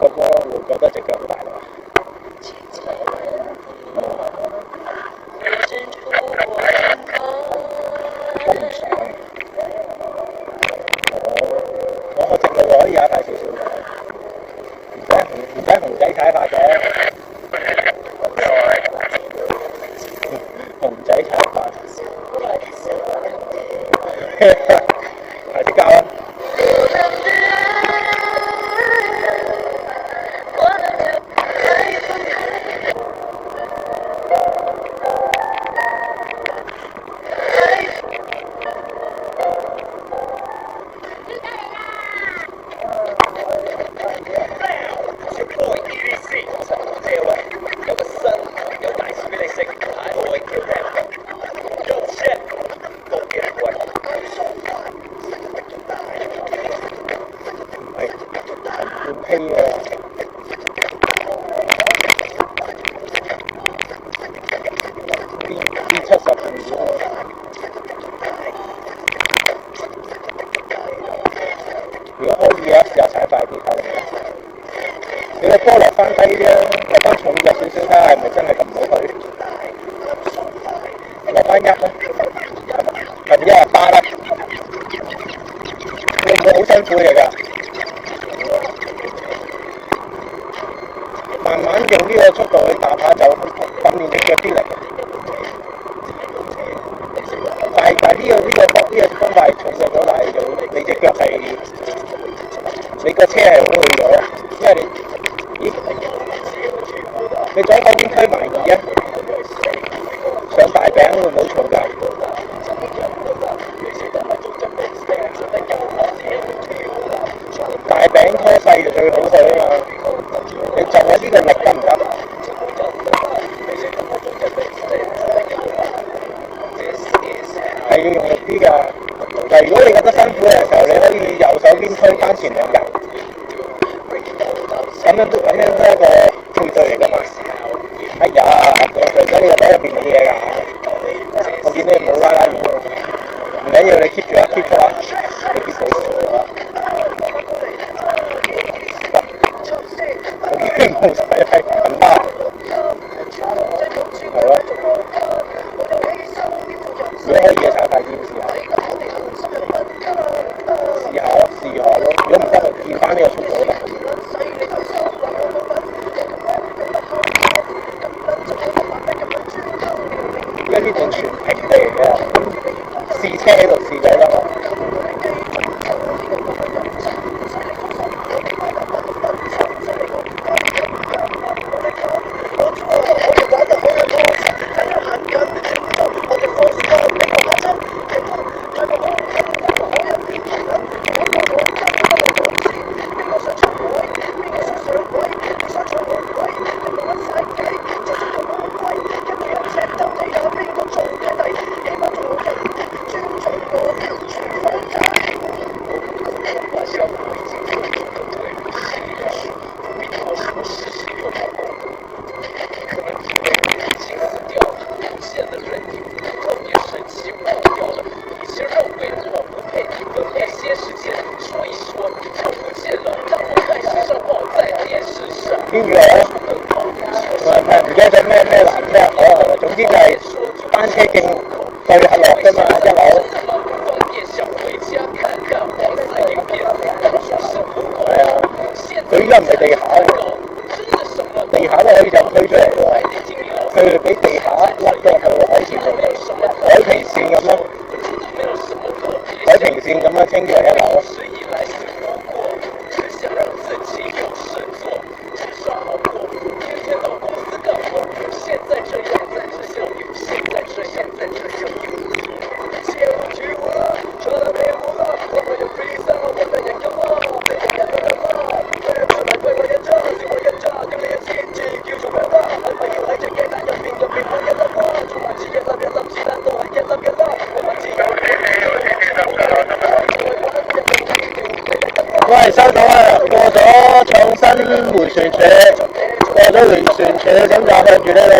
哥哥會覺得隻腳好大啦。我唔想，我直路可以踩快少少嘅，唔使熊仔踩快嘅，熊仔踩快，下次交啊！如果可以嘅，試下踩快啲睇。你個波落翻低啫，落翻重咗少少睇下係咪真係咁好去？落翻1啦，或者1.8啦，會唔會好辛苦嚟㗎？慢慢用呢個速度去打下就訓練隻腳啲力。但係呢個方法係重嘅咗，但係你隻腳係你個車係好去咗，因為你左手邊推埋2啊，上大餅會唔會重㗎？大餅拖細就最好去啊嘛，你就我呢個力得唔得？係要用力啲㗎，但係如果你覺得辛苦嘅時候，你可以右手邊推翻前2格，咁樣都係一個配對嚟㗎嘛。哎呀，我除咗你個袋入邊冇嘢㗎，我見你冇拉拉鏈，唔緊要，你 keep 住啊 ，keep 住啊，你 keep 到。冇使係咁巴，係咯。如果可以嘅踩快啲試下咯。如果唔得就見翻呢個速度啦。而家呢段全平地嚟嘅，試車喺度試咗啦。邊個？唔記得咗咩欄咩河，總之就係單車徑對下落㗎嘛，1樓。係啊，佢依家唔係地下喎，地下都可以就推出嚟喎，佢俾地下甩咗去海前海平線咁咯，海平線咁樣稱之為1樓。喂，收到啊！過咗創新迴旋處，過咗迴旋處咁就向住呢度。